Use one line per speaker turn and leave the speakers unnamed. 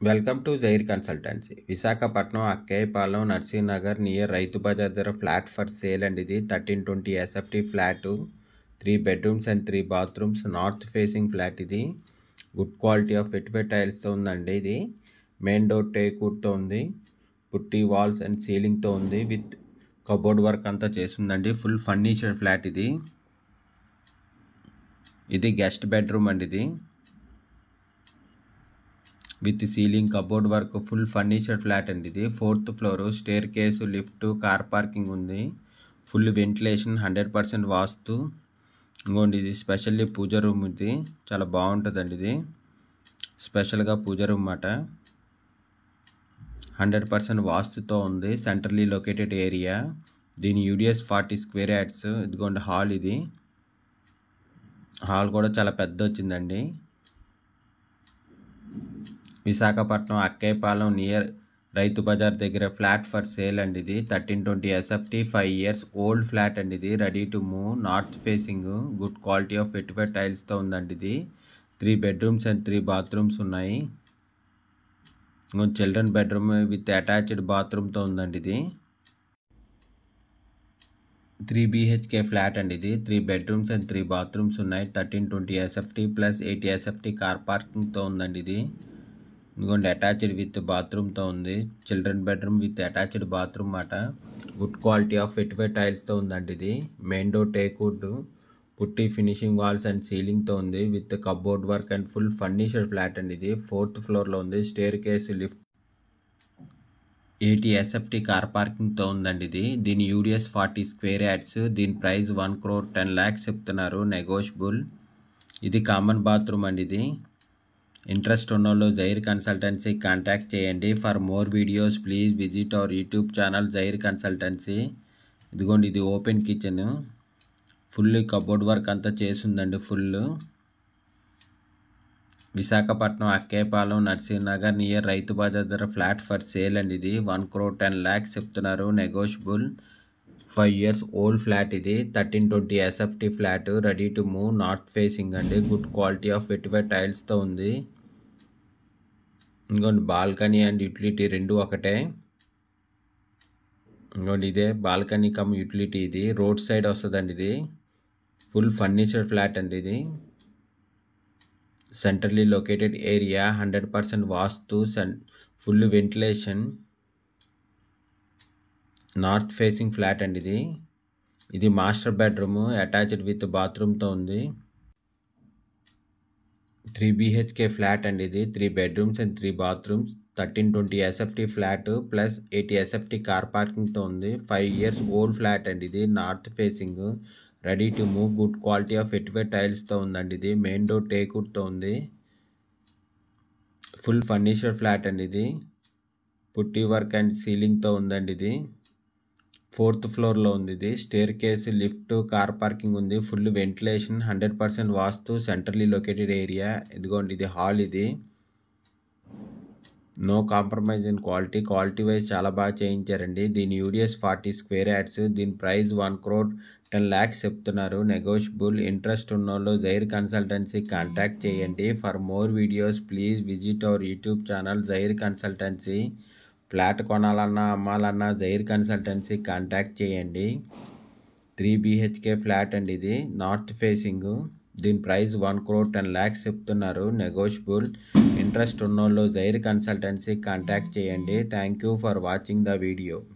Welcome to జైర్ consultancy. Visakhapatnam Akkayyapalem Narsinagar near Rythu Bazar దగ్గర flat for sale అండి. ఇది 1320 SFT flat, 3 bedrooms and 3 bathrooms, north facing flat. ఇది గుడ్ క్వాలిటీ ఆఫ్ వెటిఫైడ్ టైల్స్తో ఉందండి. ఇది మెయిన్ డోర్ టేక్వుడ్తో ఉంది, పుట్టి వాల్స్ అండ్ సీలింగ్తో ఉంది, విత్ కబోర్డ్ వర్క్ అంతా చేస్తుందండి. Full furniture flat. ఇది గెస్ట్ బెడ్రూమ్ అండి. ఇది with ceiling, cupboard work, full furniture flat అండి. ఇది 4th floor, staircase, lift, car parking ఉంది, ఫుల్ వెంటిలేషన్, 100% వాస్తు. ఇంకోండి ఇది స్పెషల్లీ పూజ రూమ్. ఇది చాలా బాగుంటుందండి. ఇది స్పెషల్గా పూజ రూమ్ అన్నమాట. 100% వాస్తుతో ఉంది, సెంట్రల్లీ లొకేటెడ్ ఏరియా. దీని యూడిఎస్ 40 స్క్వేర్ యార్డ్స్. ఇదిగోండి హాల్. ఇది హాల్ కూడా చాలా పెద్ద వచ్చిందండి. విశాఖపట్నం అక్కేయపాలెం నియర్ రైతు బజార్ దగ్గర ఫ్లాట్ ఫర్ సేల్ అండి. ఇది 1320 ఎస్ఎఫ్టీ, 5 years ఓల్డ్ ఫ్లాట్ అండి. ఇది ready to move, north facing, good quality of vitrified టైల్స్తో ఉందండి. ఇది 3 bedrooms అండ్ 3 bathrooms ఉన్నాయి. ఇంకొంచెం చిల్డ్రన్ బెడ్రూమ్ విత్ అటాచ్డ్ బాత్రూమ్తో ఉందండి. ఇది 3 BHK ఫ్లాట్ అండి. ఇది 3 bedrooms అండ్ 3 bathrooms ఉన్నాయి. 1320 ఎస్ఎఫ్టీ ప్లస్ 80 ఎస్ఎఫ్టీ కార్ పార్కింగ్తో ఉందండి. ఇది ఇదిగోండి అటాచ్డ్ విత్ బాత్రూమ్తో ఉంది, children bedroom with attached bathroom మాట. గుడ్ క్వాలిటీ ఆఫ్ వెటిఫైడ్ టైల్స్తో ఉందండి. ఇది main door teakwood, putty finishing walls and సీలింగ్తో ఉంది, with cupboard work and full furniture flat అండి. ఇది 4th ఫ్లోర్లో ఉంది, staircase, lift, 80 SFT car పార్కింగ్తో ఉందండి. ఇది దీని యూడిఎస్ 40 స్క్వేర్ యార్డ్స్. దీని ప్రైస్ 1,10,00,000 చెప్తున్నారు, నెగోషియబుల్. ఇది కామన్ బాత్రూమ్ అండి. ఇది ఇంట్రెస్ట్ ఉన్నోళ్ళు జైర్ కన్సల్టెన్సీ కాంటాక్ట్ చేయండి. For more videos please visit our YouTube channel Jair consultancy. ఇదిగోండి ఇది open kitchen, full cupboard work అంతా చేసిందండి. ఫుల్ విశాఖపట్నం అక్కేయపాలెం నర్సీనగర్ నియర్ రైతు బజార్ దగ్గర ఫ్లాట్ ఫర్ సేల్ అండి. ఇది 1,10,00,000 చెప్తున్నారు, నెగోషియబుల్. 5 years old flat. ఇది 1320 SFT flat, ready to move, north facing అండి. గుడ్ క్వాలిటీ ఆఫ్ వెటిఫైడ్ టైల్స్తో ఉంది. ఇంకోండి బాల్కనీ అండ్ యూటిలిటీ రెండు ఒకటే. ఇంకోండి ఇదే బాల్కనీ కమ్ యూటిలిటీ. ఇది రోడ్ సైడ్ వస్తుందండి. ఇది ఫుల్ ఫర్నిచర్ ఫ్లాట్ అండి. ఇది centrally located area, 100% vastu, full ventilation, north facing flat అండి. ఇది మాస్టర్ బెడ్రూమ్, అటాచ్డ్ విత్ బాత్రూమ్తో ఉంది. 3 BHK ఫ్లాట్ అండి. ఇది 3 bedrooms and 3 bathrooms, 1320 SFT flat plus 80 SFT car పార్కింగ్తో ఉంది. 5 years ఓల్డ్ ఫ్లాట్ అండి. ఇది north facing, ready to move, good quality of vitrified టైల్స్తో ఉందండి. ఇది మెయిన్ డోర్ టేక్వుడ్తో ఉంది, ఫుల్ ఫర్నిచర్ ఫ్లాట్ అండి. ఇది పుట్టి వర్క్ అండ్ సీలింగ్తో ఉందండి. ఇది 4th ఫ్లోర్లో ఉంది. ఇది staircase, lift, car parking ఉంది, full ventilation, 100% vastu, centrally located area. ఇదిగోండి ఇది హాల్. ఇది no compromise in quality wise చాలా బాగా చేయించారండి. దీని యూడిఎస్ 40 స్క్వేర్ యార్డ్స్. దీని ప్రైస్ 1,10,00,000 చెప్తున్నారు, నెగోషియబుల్. ఇంట్రెస్ట్ ఉన్నోళ్ళు జైర్ కన్సల్టెన్సీ కాంటాక్ట్ చేయండి. For more videos please visit our YouTube channel Jair consultancy. Flat కొనాలన్నా అమ్మాలన్నా జైర్ కన్సల్టెన్సీ కాంటాక్ట్ చేయండి. 3 BHK ఫ్లాట్ అండి. ఇది నార్త్ ఫేసింగ్. దీని ప్రైస్ 1,10,00,000 చెప్తున్నారు, నెగోషియబుల్. ఇంట్రెస్ట్ ఉన్నోళ్ళు జైర్ కన్సల్టెన్సీ కాంటాక్ట్ చేయండి. Thank you for watching the video.